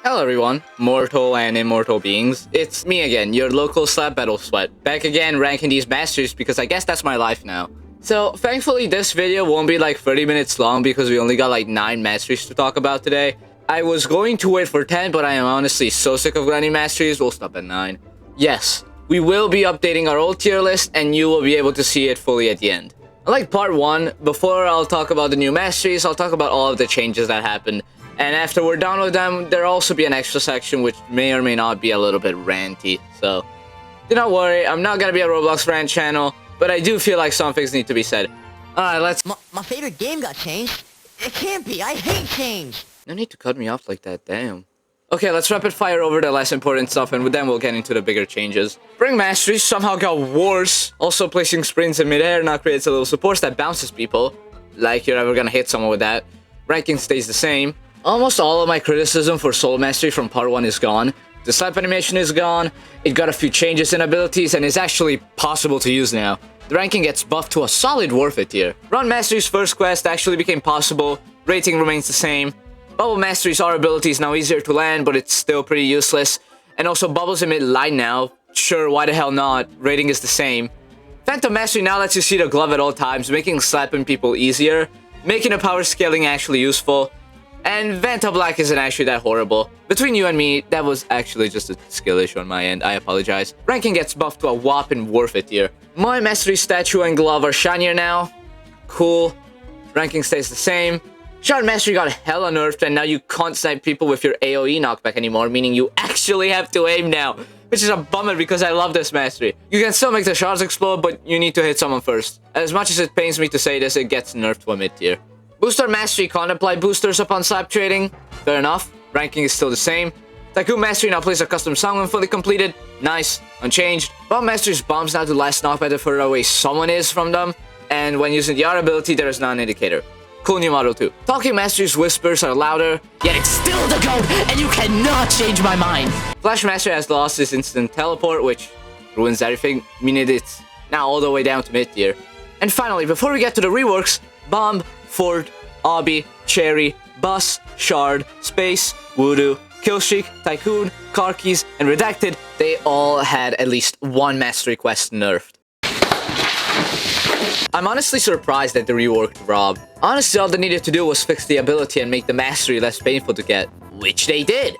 Hello everyone, mortal and immortal beings. It's me again, your local slap battle sweat. Back again ranking these masters because I guess that's my life now. So thankfully this video won't be like 30 minutes long because we only got like 9 masteries to talk about today. I was going to wait for 10, but I am honestly so sick of grinding masteries, we'll stop at 9. Yes, we will be updating our old tier list and you will be able to see it fully at the end. Unlike part 1, before I'll talk about the new masteries, I'll talk about all of the changes that happened. And after we're done with them, there'll also be an extra section which may or may not be a little bit ranty. So, do not worry, I'm not gonna be a Roblox rant channel, but I do feel like some things need to be said. Alright, let's... My favorite game got changed. It can't be, I hate change. No need to cut me off like that, damn. Okay, let's rapid fire over the less important stuff and then we'll get into the bigger changes. Spring Mastery somehow got worse. Also placing springs in midair now creates a little support that bounces people. Like you're ever gonna hit someone with that. Ranking stays the same. Almost all of my criticism for Soul Mastery from part 1 is gone. The slap animation is gone, it got a few changes in abilities and is actually possible to use now. The ranking gets buffed to a solid worth it tier. Run Mastery's first quest actually became possible, rating remains the same. Bubble Mastery's R ability is now easier to land, but it's still pretty useless. And also Bubbles emit light now, sure, why the hell not, rating is the same. Phantom Mastery now lets you see the glove at all times, making slapping people easier, making the power scaling actually useful. And Vanta Black isn't actually that horrible. Between you and me, that was actually just a skill issue on my end, I apologize. Ranking gets buffed to a whopping worth it here. My Mastery statue and glove are shinier now. Cool. Ranking stays the same. Shard Mastery got hella nerfed and now you can't snipe people with your AoE knockback anymore, meaning you actually have to aim now. Which is a bummer because I love this mastery. You can still make the shards explode, but you need to hit someone first. As much as it pains me to say this, it gets nerfed to a mid tier. Booster Mastery can't apply boosters upon slap trading. Fair enough. Ranking is still the same. Tycoon Mastery now plays a custom song when fully completed. Nice. Unchanged. Bomb Mastery's bombs now do less knockback the further away someone is from them. And when using the R ability, there is now an indicator. Cool new model too. Talking Mastery's whispers are louder, yet it's still the GOAT, and you cannot change my mind. Flash Mastery has lost his instant teleport, which ruins everything, meaning it's now all the way down to mid tier. And finally, before we get to the reworks, Bomb, Fort, Obby, Cherry, Bus, Shard, Space, Voodoo, Killstreak, Tycoon, Car Keys, and Redacted, they all had at least one Mastery quest nerfed. I'm honestly surprised at the reworked Rob. Honestly, all they needed to do was fix the ability and make the Mastery less painful to get, which they did.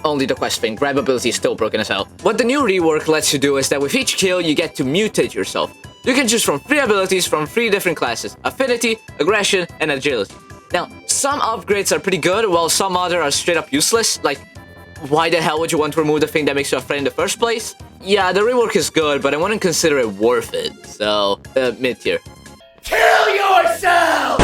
Only the quest thing, grab ability is still broken as hell. What the new rework lets you do is that with each kill, you get to mutate yourself. You can choose from 3 abilities from 3 different classes: Affinity, Aggression, and Agility. Now, some upgrades are pretty good, while some other are straight up useless. Like, why the hell would you want to remove the thing that makes you afraid in the first place? Yeah, the rework is good, but I wouldn't consider it worth it. So, mid tier. Kill yourself!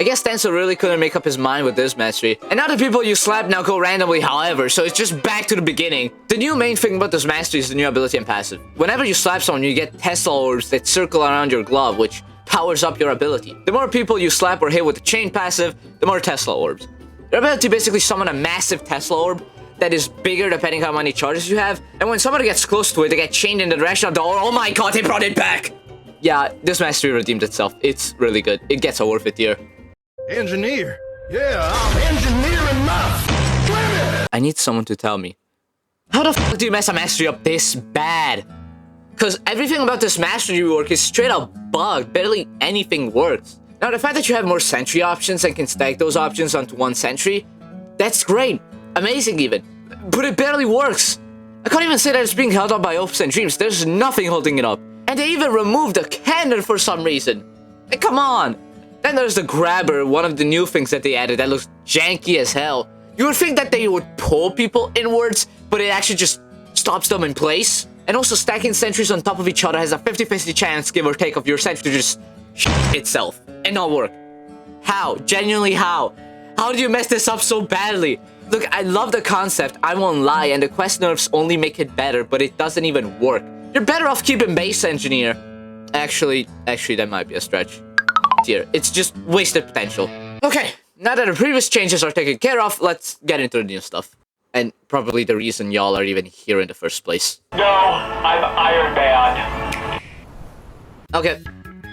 I guess Stencil really couldn't make up his mind with this mastery. And now the people you slap now go randomly however, so it's just back to the beginning. The new main thing about this mastery is the new ability and passive. Whenever you slap someone, you get Tesla orbs that circle around your glove, which powers up your ability. The more people you slap or hit with the chain passive, the more Tesla orbs. Your ability basically summon a massive Tesla orb that is bigger depending how many charges you have. And when somebody gets close to it, they get chained in the direction of the orb. Oh my god, they brought it back! Yeah, this mastery redeemed itself. It's really good. It gets a worth it tier. Engineer. Yeah, I'm engineer enough. I need someone to tell me. How the fuck do you mess a mastery up this bad? Cause everything about this mastery rework is straight up bugged. Barely anything works. Now the fact that you have more sentry options and can stack those options onto one sentry, that's great. Amazing even. But it barely works. I can't even say that it's being held up by hopes and dreams. There's nothing holding it up. And they even removed the cannon for some reason. Like, come on. Then there's the grabber, one of the new things that they added that looks janky as hell. You would think that they would pull people inwards, but it actually just stops them in place. And also stacking sentries on top of each other has a 50-50 chance, give or take, of your sentry to just itself and not work. How? Genuinely how? How do you mess this up so badly? Look, I love the concept, I won't lie, and the quest nerfs only make it better, but it doesn't even work. You're better off keeping base engineer. Actually, that might be a stretch. Tier. It's just wasted potential. Okay, now that the previous changes are taken care of, let's get into the new stuff. And probably the reason y'all are even here in the first place. No, I'm Iron Man. Okay,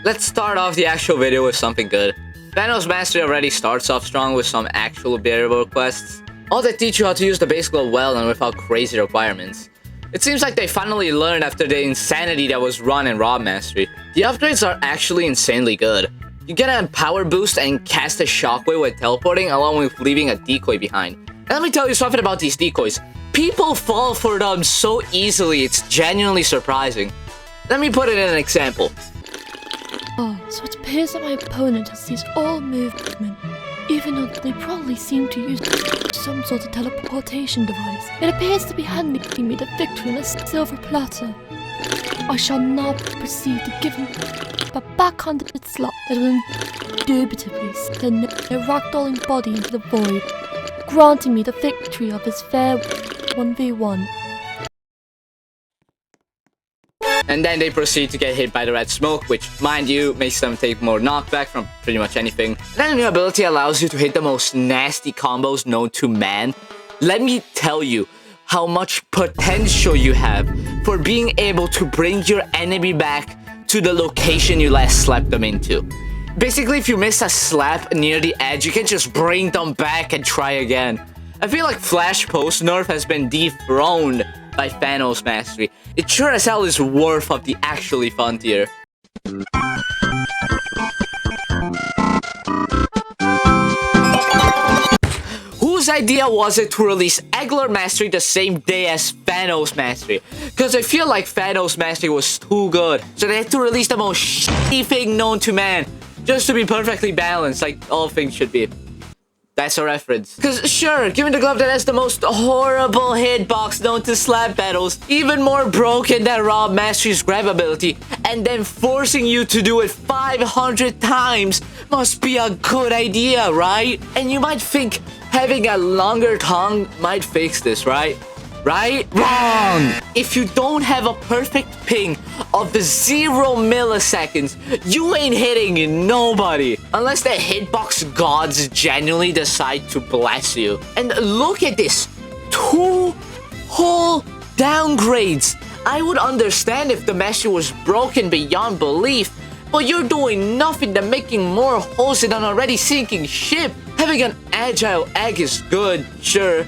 let's start off the actual video with something good. Thanos Mastery already starts off strong with some actual bearable quests. All that teach you how to use the base glove well and without crazy requirements. It seems like they finally learned after the insanity that was run in Rob Mastery. The upgrades are actually insanely good. You get a power boost and cast a shockwave with teleporting along with leaving a decoy behind. And let me tell you something about these decoys. People fall for them so easily, it's genuinely surprising. Let me put it in an example. Oh, so it appears that my opponent has seized all movement, even though they probably seem to use some sort of teleportation device. It appears to be handing me the victory on a silver platter. I shall now proceed to give him a backhanded slap that will indubitably send their ragdolling body into the void, granting me the victory of his fair 1v1. And then they proceed to get hit by the red smoke, which, mind you, makes them take more knockback from pretty much anything. And then a new ability allows you to hit the most nasty combos known to man. Let me tell you how much potential you have for being able to bring your enemy back to the location you last slapped them into. Basically, if you miss a slap near the edge, you can just bring them back and try again. I feel like Flash Post Nerf has been dethroned by Thanos Mastery. It sure as hell is worth of the actually fun tier. Whose idea was it to release Eggler Mastery the same day as Thanos Mastery? Because I feel like Thanos Mastery was too good, so they had to release the most shitty thing known to man, just to be perfectly balanced, like all things should be. That's a reference. Because sure, given the glove that has the most horrible hitbox known to slap battles, even more broken than Rob Mastery's grab ability, and then forcing you to do it 500 times must be a good idea, right? And you might think having a longer tongue might fix this, right? Right? Wrong! If you don't have a perfect ping of the 0 milliseconds, you ain't hitting nobody. Unless the hitbox gods genuinely decide to bless you. And look at this. 2 whole downgrades. I would understand if the mastery was broken beyond belief, but you're doing nothing than making more holes in an already sinking ship. Having an agile egg is good, sure.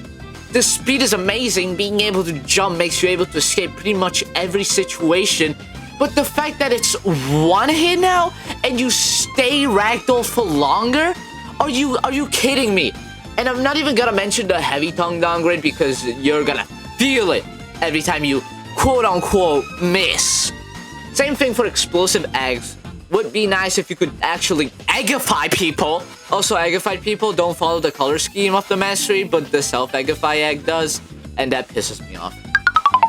The speed is amazing, being able to jump makes you able to escape pretty much every situation. But the fact that it's one hit now, and you stay ragdoll for longer? Are you kidding me? And I'm not even gonna mention the heavy tongue downgrade because you're gonna feel it every time you quote-unquote miss. Same thing for explosive eggs. Would be nice if you could actually eggify people. Also, eggified people don't follow the color scheme of the mastery, but the self-eggify egg does, and that pisses me off.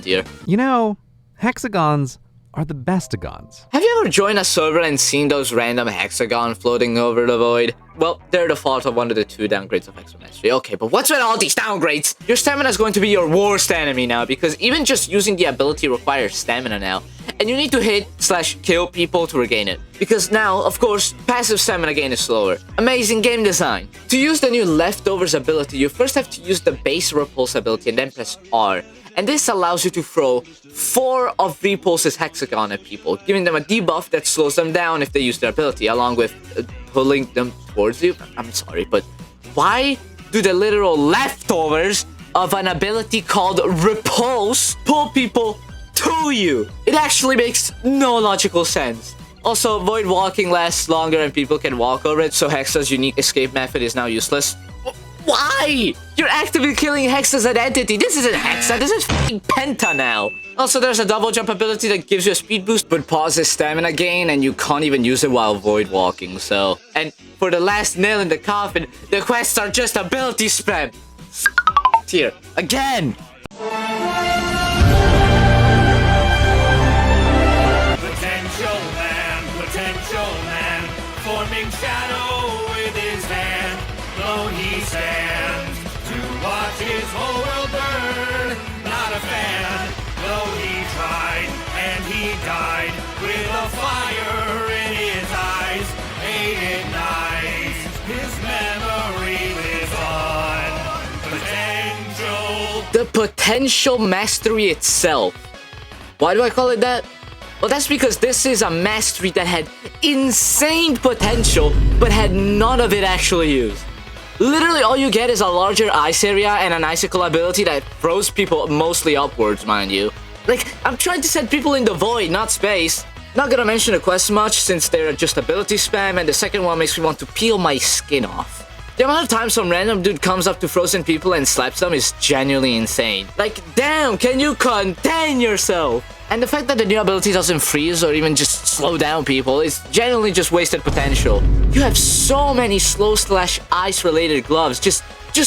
Dear. You know, hexagons are the bestagons. Have you ever joined a server and seen those random hexagons floating over the void? Well, they're the fault of one of the 2 downgrades of Hexa Mastery. Okay, but what's with all these downgrades? Your stamina is going to be your worst enemy now, because even just using the ability requires stamina now. And you need to hit/kill people to regain it. Because now, of course, passive stamina gain is slower. Amazing game design. To use the new Leftovers ability, you first have to use the base repulse ability and then press R. And this allows you to throw 4 of Repulse's hexagon at people, giving them a debuff that slows them down if they use their ability, along with pulling them towards you. I'm sorry, but why do the literal leftovers of an ability called Repulse pull people to you? It actually makes no logical sense. Also, void walking lasts longer and people can walk over it, so Hexa's unique escape method is now useless. Why? You're actively killing Hexa's identity. This isn't Hexa, this is f***ing Penta now. Also, there's a double jump ability that gives you a speed boost, but pauses stamina gain, and you can't even use it while void walking, so... And for the last nail in the coffin, the quests are just ability spam. Here, again! Potential man, forming shadow with his hand. Alone he stands to watch his whole world burn. Not a fan, though he tried and he died with a fire in his eyes. Ain't it nice? His memory lives on. Potential. The Potential Mastery itself. Why do I call it that? Well, that's because this is a mastery that had insane potential, but had none of it actually used. Literally all you get is a larger ice area and an icicle ability that throws people mostly upwards, mind you. Like, I'm trying to send people in the void, not space. Not gonna mention the quests much since they're just ability spam, and the second one makes me want to peel my skin off. The amount of times some random dude comes up to frozen people and slaps them is genuinely insane. Like, damn, can you contain yourself? And the fact that the new ability doesn't freeze or even just slow down people is genuinely just wasted potential. You have so many slow/ice related gloves, just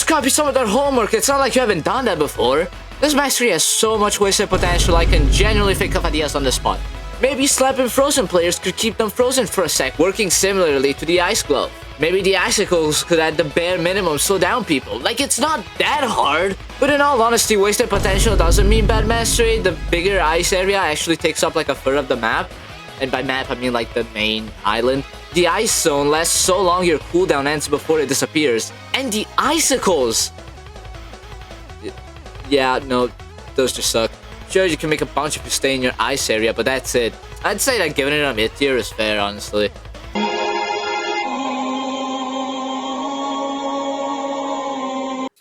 copy some of their homework. It's not like you haven't done that before. This mastery has so much wasted potential, I can genuinely think of ideas on the spot. Maybe slapping frozen players could keep them frozen for a sec, working similarly to the ice glove. Maybe the icicles could at the bare minimum slow down people. Like, it's not that hard. But in all honesty, wasted potential doesn't mean bad mastery. The bigger ice area actually takes up like a third of the map. And by map, I mean like the main island. The ice zone lasts so long your cooldown ends before it disappears. And the icicles! Yeah, no, those just suck. Sure, you can make a bunch if you stay in your ice area, but that's it. I'd say that giving it a mid tier is fair, honestly.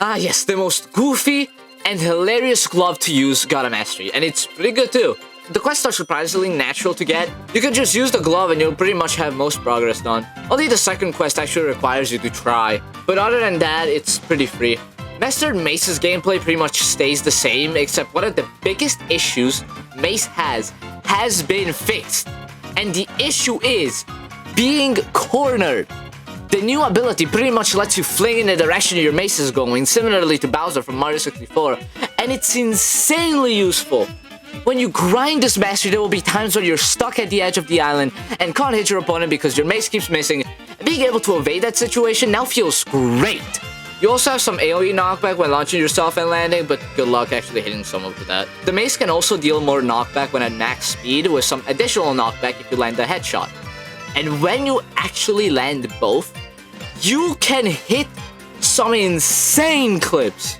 Ah yes, the most goofy and hilarious glove to use got a mastery, and it's pretty good too. The quests are surprisingly natural to get. You can just use the glove and you'll pretty much have most progress done. Only the second quest actually requires you to try, but other than that, it's pretty free. Master Mace's gameplay pretty much stays the same, except one of the biggest issues Mace has been fixed. And the issue is being cornered. The new ability pretty much lets you fling in the direction your mace is going, similarly to Bowser from Mario 64, and it's insanely useful. When you grind this mastery, there will be times where you're stuck at the edge of the island and can't hit your opponent because your mace keeps missing. Being able to evade that situation now feels great. You also have some AoE knockback when launching yourself and landing, but good luck actually hitting someone with that. The mace can also deal more knockback when at max speed, with some additional knockback if you land a headshot. And when you actually land both, you can hit some insane clips.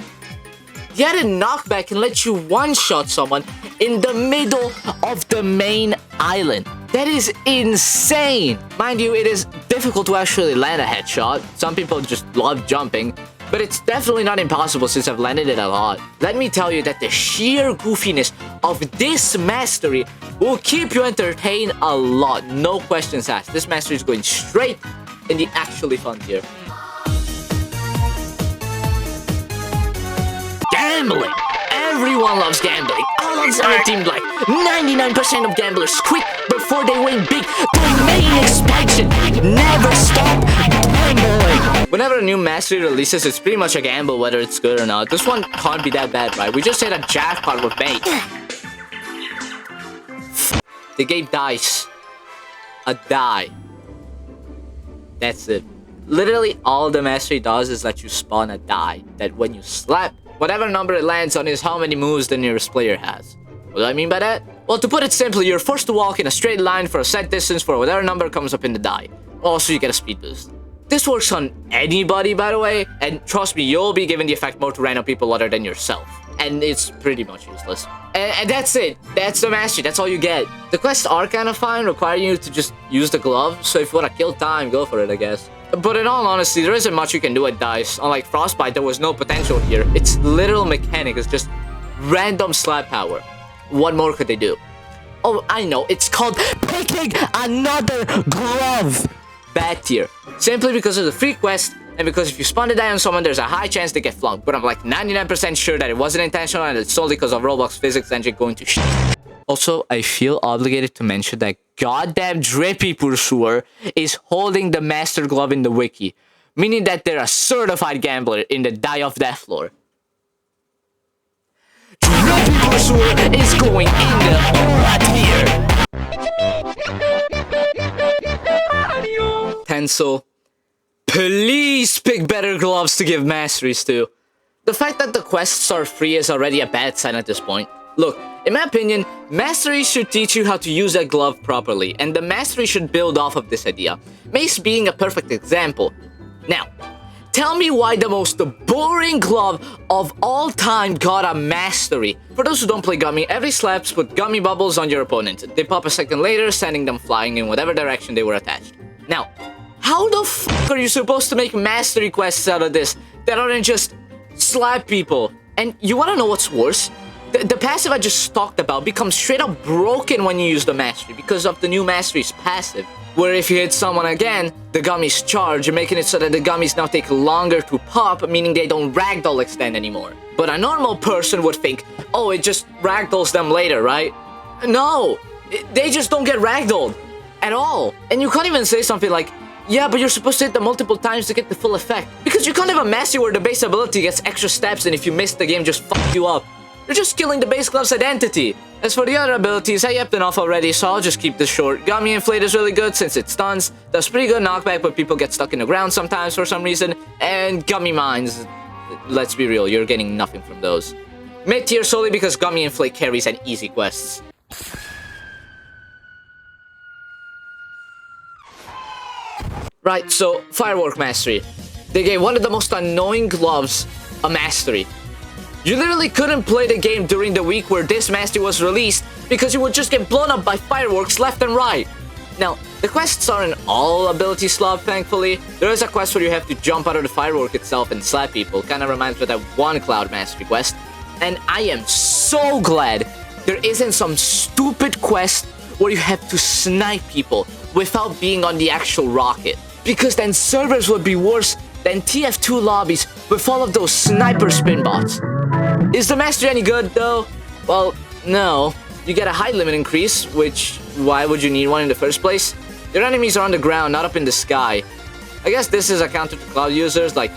The added knockback can let you one-shot someone in the middle of the main island. That is insane! Mind you, it is difficult to actually land a headshot. Some people just love jumping, but it's definitely not impossible since I've landed it a lot. Let me tell you that the sheer goofiness of this mastery will keep you entertained a lot. No questions asked. This mastery is going straight in the actually fun tier. Gambling! Everyone loves gambling. Odds on a team like 99% of gamblers quit before they win big. The main expansion never stop gambling. Whenever a new mastery releases, it's pretty much a gamble whether it's good or not. This one can't be that bad, right? We just hit a jackpot with bait. They gave dice. A die. That's it. Literally all the mastery does is let you spawn a die that when you slap, whatever number it lands on is how many moves the nearest player has. What do I mean by that? Well, to put it simply, you're forced to walk in a straight line for a set distance for whatever number comes up in the die. Also, you get a speed boost. This works on anybody, by the way, and trust me, you'll be giving the effect more to random people other than yourself. And it's pretty much useless. And that's it. That's the mastery. That's all you get. The quests are kind of fine, requiring you to just use the glove, so if you want to kill time, go for it, I guess. But in all honesty, there isn't much you can do with dice. Unlike Frostbite, there was no potential here. Its literal mechanic is just random slap power. What more could they do? Oh, I know. It's called picking another glove. Bad tier. Simply because of the free quest, and because if you spawn the die on someone, there's a high chance they get flunked. But I'm like 99% sure that it wasn't intentional and it's solely because of Roblox physics engine going to shit. Also, I feel obligated to mention that goddamn Drippy Pursuer is holding the Master Glove in the wiki, meaning that they're a certified gambler in the Die of Death lore. Drippy Pursuer is going in the Aura tier! Tencel, please pick better gloves to give masteries to. The fact that the quests are free is already a bad sign at this point. Look, in my opinion, mastery should teach you how to use a glove properly, and the mastery should build off of this idea, Mace being a perfect example. Now, tell me why the most boring glove of all time got a mastery. For those who don't play Gummy, every slaps put gummy bubbles on your opponent. They pop a second later, sending them flying in whatever direction they were attached. Now, How the fuck are you supposed to make mastery quests out of this that aren't just slap people? And you wanna know what's worse? The passive I just talked about becomes straight up broken when you use the mastery because of the new mastery's passive. Where if you hit someone again, the gummies charge, making it so that the gummies now take longer to pop, meaning they don't ragdoll extend anymore. But a normal person would think, oh, it just ragdolls them later, right? No! They just don't get ragdolled at all. And you can't even say something like, yeah, but you're supposed to hit them multiple times to get the full effect. Because you can't have a mastery where the base ability gets extra steps and if you miss the game just fuck you up. You're just killing the base glove's identity. As for the other abilities, I yapped enough already, so I'll just keep this short. Gummy Inflate is really good since it stuns. Does pretty good knockback, but people get stuck in the ground sometimes for some reason. And Gummy Mines, let's be real, you're getting nothing from those. Mid-tier solely because Gummy Inflate carries and easy quests. Right, so Firework Mastery. They gave one of the most annoying gloves a mastery. You literally couldn't play the game during the week where this mastery was released because you would just get blown up by fireworks left and right. Now, the quests aren't all ability slop, thankfully. There is a quest where you have to jump out of the firework itself and slap people. Kinda reminds me of that one Cloud Mastery quest. And I am so glad there isn't some stupid quest where you have to snipe people without being on the actual rocket. Because then servers would be worse than TF2 lobbies with all of those sniper spin bots. Is the mastery any good though? Well, no. You get a height limit increase, which why would you need one in the first place? Your enemies are on the ground, not up in the sky. I guess this is a counter to cloud users, like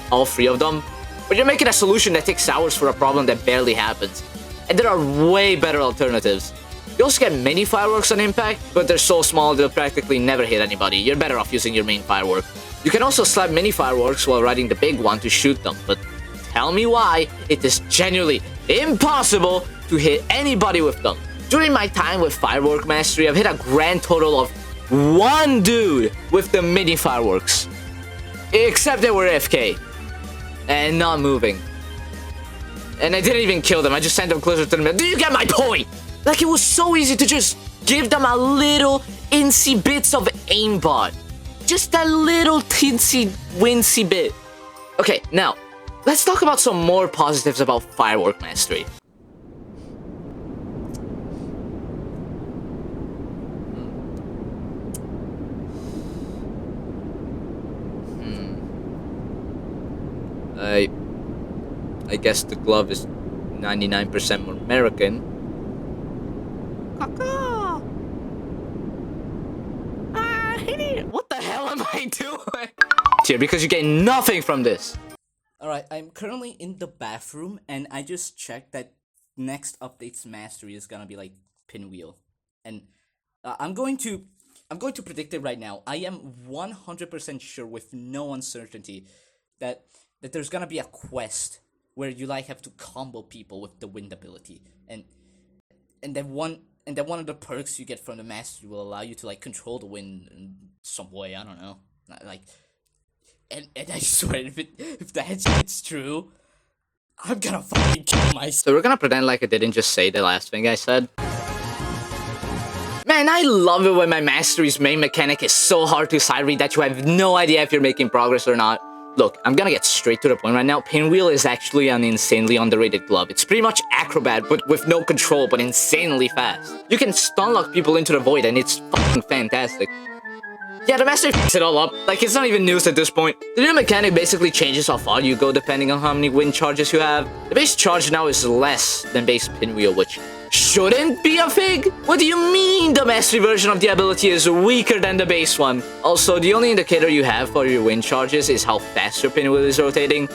all three of them. But you're making a solution that takes hours for a problem that barely happens. And there are way better alternatives. You also get mini fireworks on impact, but they're so small they'll practically never hit anybody. You're better off using your main firework. You can also slap mini fireworks while riding the big one to shoot them, but tell me why it is genuinely impossible to hit anybody with them. During my time with Firework Mastery, I've hit a grand total of 1 dude with the mini fireworks. Except they were AFK and not moving. And I didn't even kill them, I just sent them closer to them. Do you get my point? Like, it was so easy to just give them a little incy bits of aimbot. Just a little teensy wincy bit. Okay, now, let's talk about some more positives about Firework Mastery. I guess the glove is 99% more American. What the hell am I doing? Here, because you get nothing from this. Alright, I'm currently in the bathroom and I just checked that next update's mastery is gonna be like Pinwheel. And I'm going to predict it right now. I am 100% sure with no uncertainty that there's gonna be a quest where you like have to combo people with the wind ability. And then one of the perks you get from the mastery will allow you to like control the wind in some way. I don't know. Like, and I swear if that's true, I'm gonna fucking kill myself. So we're gonna pretend like I didn't just say the last thing I said. Man, I love it when my mastery's main mechanic is so hard to sight read that you have no idea if you're making progress or not. Look, I'm gonna get straight to the point right now. Pinwheel is actually an insanely underrated glove. It's pretty much Acrobat, but with no control, but insanely fast. You can stun lock people into the void, and it's fucking fantastic. Yeah, the mastery f***s it all up. Like, it's not even news at this point. The new mechanic basically changes how far you go depending on how many wind charges you have. The base charge now is less than base Pinwheel, which shouldn't be a fig? What do you mean the mastery version of the ability is weaker than the base one? Also, the only indicator you have for your wind charges is how fast your Pinwheel is rotating.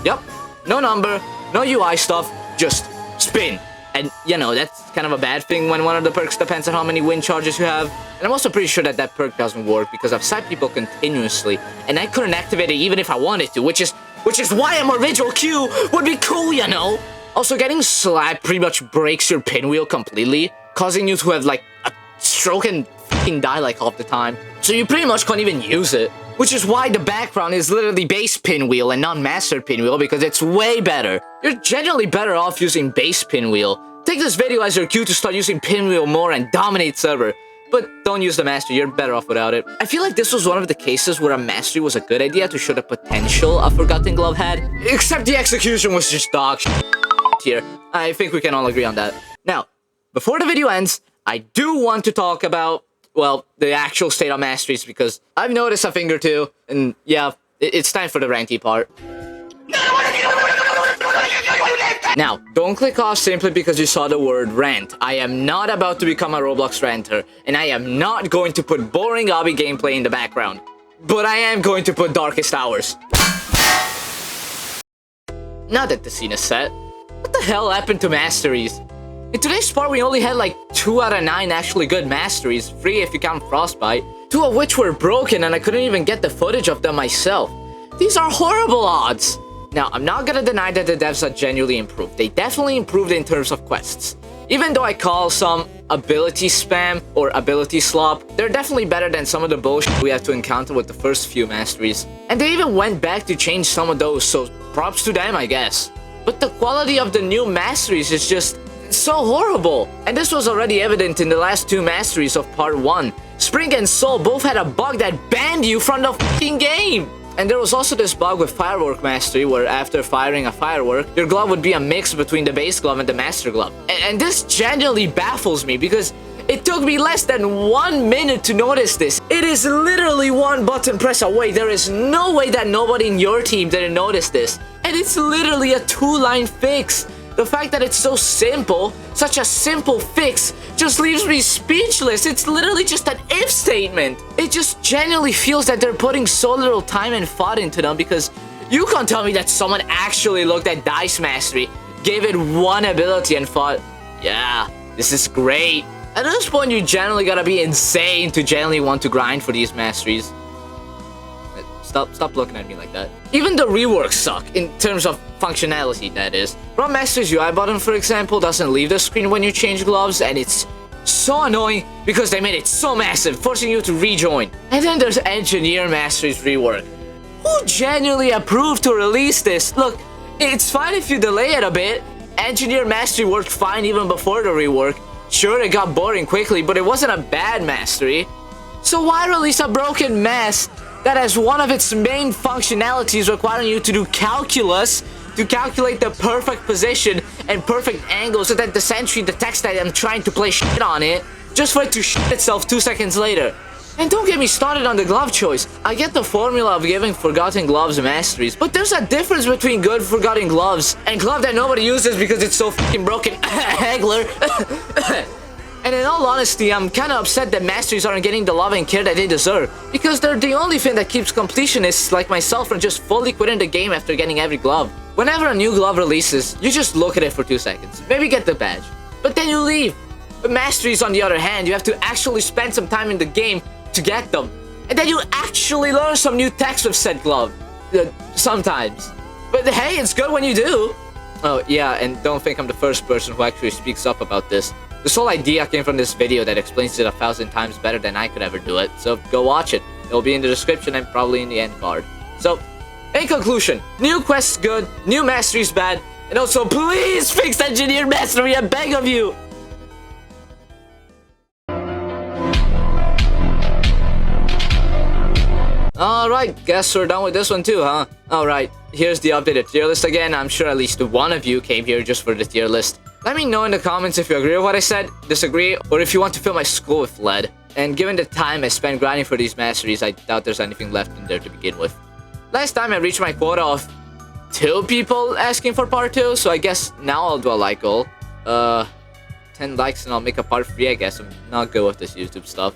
Yep, no number, no UI stuff, just spin. And, you know, that's kind of a bad thing when one of the perks depends on how many wind charges you have. And I'm also pretty sure that perk doesn't work because I've sighted people continuously, and I couldn't activate it even if I wanted to, which is why a more visual cue would be cool, you know? Also, getting slapped pretty much breaks your Pinwheel completely, causing you to have, like, a stroke and fucking die, like, half the time. So you pretty much can't even use it. Which is why the background is literally base Pinwheel and not mastered Pinwheel, because it's way better. You're generally better off using base Pinwheel. Take this video as your cue to start using Pinwheel more and dominate server. but don't use the mastery, you're better off without it. I feel like this was one of the cases where a mastery was a good idea to show the potential a Forgotten Glove had, except the execution was just dog shit here. I think we can all agree on that. Now, before the video ends, I do want to talk about, well, the actual state of masteries, because I've noticed a thing or two, and yeah, it's time for the ranty part. Now, don't click off simply because you saw the word rant. I am not about to become a Roblox ranter, and I am not going to put boring obby gameplay in the background. But I am going to put Darkest Hours. Now that the scene is set, what the hell happened to masteries? In today's part, we only had like 2 out of 9 actually good masteries, 3 if you count Frostbite, 2 of which were broken and I couldn't even get the footage of them myself. These are horrible odds! Now, I'm not gonna deny that the devs are genuinely improved. They definitely improved in terms of quests. Even though I call some ability spam or ability slop, they're definitely better than some of the bullshit we had to encounter with the first few masteries. And they even went back to change some of those, so props to them, I guess. But the quality of the new masteries is just so horrible. And this was already evident in the last 2 masteries of part 1. Spring and Soul both had a bug that banned you from the fucking game. And there was also this bug with Firework Mastery where after firing a firework, your glove would be a mix between the base glove and the master glove. And this genuinely baffles me because it took me less than 1 minute to notice this. It is literally 1 button press away. There is no way that nobody in your team didn't notice this. And it's literally a 2-line fix. The fact that it's so simple, such a simple fix, just leaves me speechless. It's literally just an if statement. It just genuinely feels that they're putting so little time and thought into them because you can't tell me that someone actually looked at Dice Mastery, gave it 1 ability and thought, yeah, this is great. At this point, you generally gotta be insane to genuinely want to grind for these masteries. Stop looking at me like that. Even the reworks suck, in terms of functionality, that is. From Mastery's UI button, for example, doesn't leave the screen when you change gloves, and it's so annoying because they made it so massive, forcing you to rejoin. And then there's Engineer Mastery's rework. Who genuinely approved to release this? Look, it's fine if you delay it a bit. Engineer Mastery worked fine even before the rework. Sure, it got boring quickly, but it wasn't a bad mastery. So why release a broken mess that has one of its main functionalities requiring you to do calculus to calculate the perfect position and perfect angle so that the sentry detects that I'm trying to play shit on it, just for it to shit itself 2 seconds later. And don't get me started on the glove choice. I get the formula of giving Forgotten Gloves masteries, but there's a difference between good Forgotten Gloves and glove that nobody uses because it's so fucking broken. Eggler. And in all honesty, I'm kinda upset that masteries aren't getting the love and care that they deserve, because they're the only thing that keeps completionists like myself from just fully quitting the game after getting every glove. Whenever a new glove releases, you just look at it for 2 seconds, maybe get the badge, but then you leave. But masteries, on the other hand, you have to actually spend some time in the game to get them, and then you actually learn some new text with said glove. Sometimes. But hey, it's good when you do. Oh yeah, and don't think I'm the first person who actually speaks up about this. This whole idea came from this video that explains it 1,000 times better than I could ever do it, so go watch it. It'll be in the description and probably in the end card. So, in conclusion, new quests good, new masteries bad, and also please fix Engineer Mastery, I beg of you! Alright, guess we're done with this one too, huh? Alright, here's the updated tier list again. I'm sure at least one of you came here just for the tier list. Let me know in the comments if you agree with what I said, disagree, or if you want to fill my skull with lead. And given the time I spent grinding for these masteries, I doubt there's anything left in there to begin with. Last time I reached my quota of 2 people asking for part 2, so I guess now I'll do a like goal. 10 likes and I'll make a part 3, I guess. I'm not good with this YouTube stuff.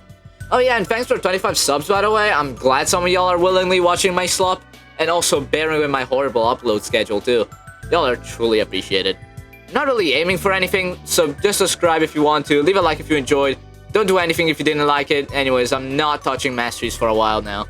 Oh yeah, and thanks for 25 subs, by the way. I'm glad some of y'all are willingly watching my slop, and also bearing with my horrible upload schedule too. Y'all are truly appreciated. Not really aiming for anything, so just subscribe if you want to, leave a like if you enjoyed. Don't do anything if you didn't like it. Anyways, I'm not touching masteries for a while now.